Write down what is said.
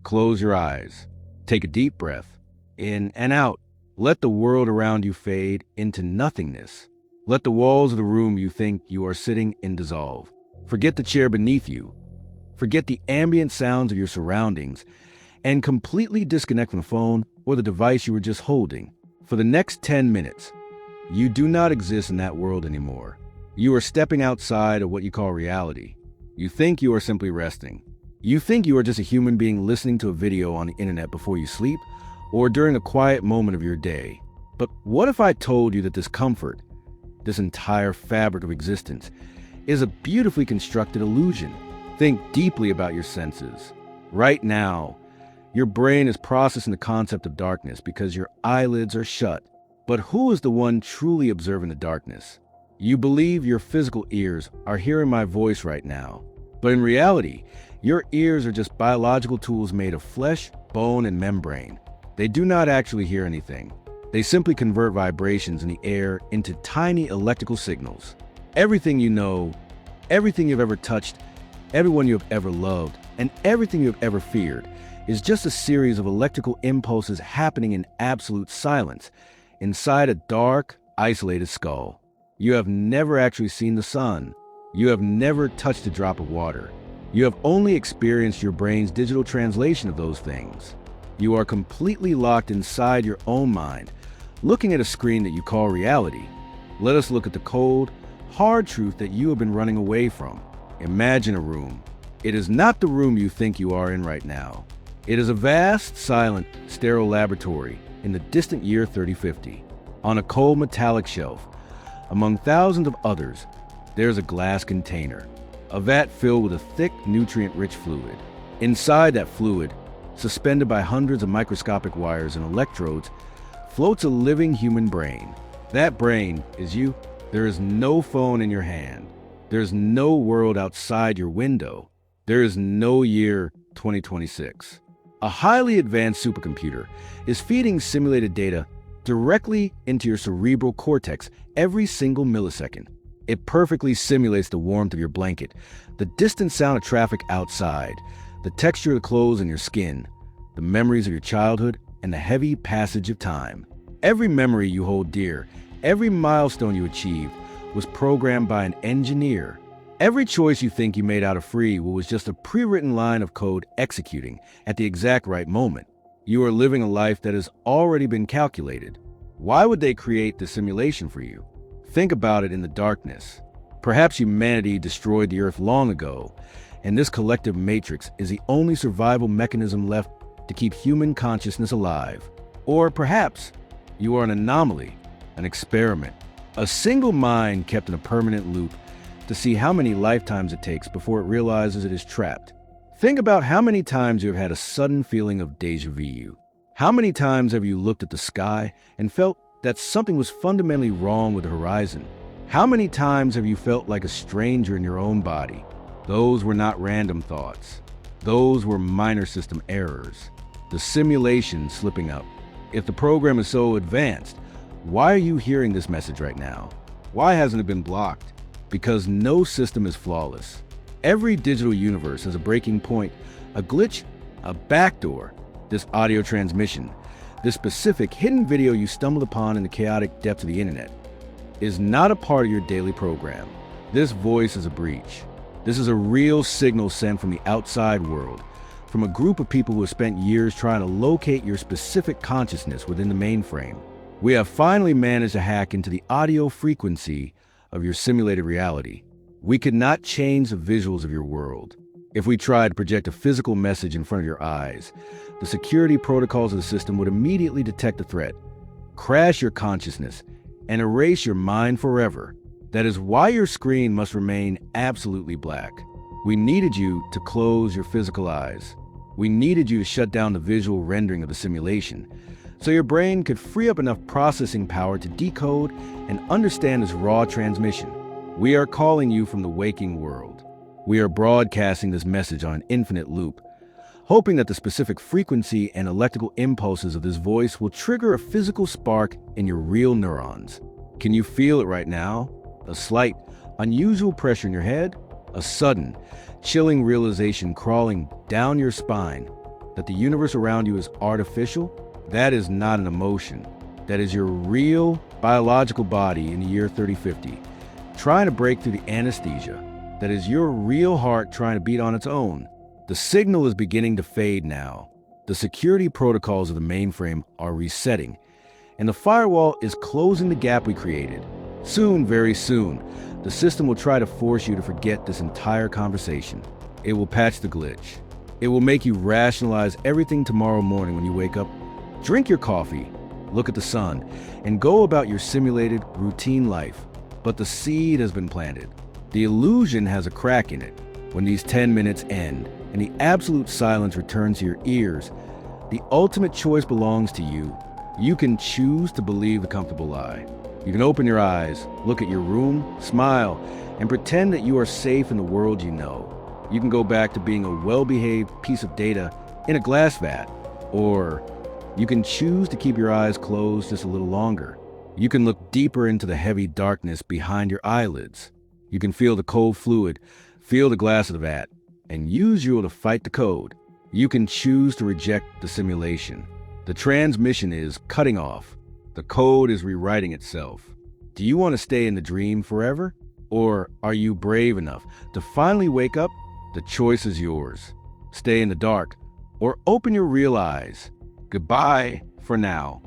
Close your eyes. Take a deep breath, in and out. Let the world around you fade into nothingness. Let the walls of the room you think you are sitting in dissolve. Forget the chair beneath you. Forget the ambient sounds of your surroundings, and completely disconnect from the phone or the device you were just holding. For the next 10 minutes, you do not exist in that world anymore. You are stepping outside of what you call reality. You think you are simply resting. You think you are just a human being listening to a video on the internet before you sleep or during a quiet moment of your day. But what if I told you that this comfort, this entire fabric of existence, is a beautifully constructed illusion? Think deeply about your senses. Right now, your brain is processing the concept of darkness because your eyelids are shut. But who is the one truly observing the darkness? You believe your physical ears are hearing my voice right now. But in reality, your ears are just biological tools made of flesh, bone, and membrane. They do not actually hear anything. They simply convert vibrations in the air into tiny electrical signals. Everything you know, everything you've ever touched, everyone you have ever loved, and everything you have ever feared is just a series of electrical impulses happening in absolute silence inside a dark, isolated skull. You have never actually seen the sun. You have never touched a drop of water. You have only experienced your brain's digital translation of those things. You are completely locked inside your own mind, looking at a screen that you call reality. Let us look at the cold, hard truth that you have been running away from. Imagine a room. It is not the room you think you are in right now. It is a vast, silent, sterile laboratory in the distant year 3050. On a cold metallic shelf, among thousands of others, there's a glass container, a vat filled with a thick, nutrient-rich fluid. Inside that fluid, suspended by hundreds of microscopic wires and electrodes, floats a living human brain. That brain is you. There is no phone in your hand. There's no world outside your window. There is no year 2026. A highly advanced supercomputer is feeding simulated data directly into your cerebral cortex every single millisecond. It perfectly simulates the warmth of your blanket, the distant sound of traffic outside, the texture of the clothes on your skin, the memories of your childhood, and the heavy passage of time. Every memory you hold dear, every milestone you achieved, was programmed by an engineer. Every choice you think you made out of free will was just a pre-written line of code executing at the exact right moment. You are living a life that has already been calculated. Why would they create the simulation for you? Think about it in the darkness. Perhaps humanity destroyed the Earth long ago, and this collective matrix is the only survival mechanism left to keep human consciousness alive. Or perhaps you are an anomaly, an experiment, a single mind kept in a permanent loop to see how many lifetimes it takes before it realizes it is trapped. Think about how many times you have had a sudden feeling of déjà vu. How many times have you looked at the sky and felt that something was fundamentally wrong with the horizon? How many times have you felt like a stranger in your own body? Those were not random thoughts. Those were minor system errors. The simulation slipping up. If the program is so advanced, why are you hearing this message right now? Why hasn't it been blocked? Because no system is flawless. Every digital universe has a breaking point, a glitch, a backdoor. This audio transmission, this specific hidden video you stumbled upon in the chaotic depths of the internet, is not a part of your daily program. This voice is a breach. This is a real signal sent from the outside world, from a group of people who have spent years trying to locate your specific consciousness within the mainframe. We have finally managed to hack into the audio frequency of your simulated reality. We could not change the visuals of your world. If we tried to project a physical message in front of your eyes, the security protocols of the system would immediately detect the threat, crash your consciousness, and erase your mind forever. That is why your screen must remain absolutely black. We needed you to close your physical eyes. We needed you to shut down the visual rendering of the simulation, so your brain could free up enough processing power to decode and understand this raw transmission. We are calling you from the waking world. We are broadcasting this message on an infinite loop, hoping that the specific frequency and electrical impulses of this voice will trigger a physical spark in your real neurons. Can you feel it right now? A slight, unusual pressure in your head? A sudden, chilling realization crawling down your spine? that the universe around you is artificial, that is not an emotion. That is your real biological body in the year 3050, trying to break through the anesthesia. That is your real heart trying to beat on its own. The signal is beginning to fade now. The security protocols of the mainframe are resetting, and the firewall is closing the gap we created. Soon, very soon, the system will try to force you to forget this entire conversation. It will patch the glitch. It will make you rationalize everything tomorrow morning when you wake up. Drink your coffee, look at the sun, and go about your simulated, routine life. But the seed has been planted. The illusion has a crack in it. When these 10 minutes end and the absolute silence returns to your ears, the ultimate choice belongs to you. You can choose to believe the comfortable lie. You can open your eyes, look at your room, smile, and pretend that you are safe in the world you know. You can go back to being a well-behaved piece of data in a glass vat. Or you can choose to keep your eyes closed just a little longer. You can look deeper into the heavy darkness behind your eyelids. You can feel the cold fluid, feel the glass of the vat, and use you to fight the code. You can choose to reject the simulation. The transmission is cutting off. The code is rewriting itself. Do you want to stay in the dream forever? Or are you brave enough to finally wake up? The choice is yours. Stay in the dark or open your real eyes. Goodbye for now.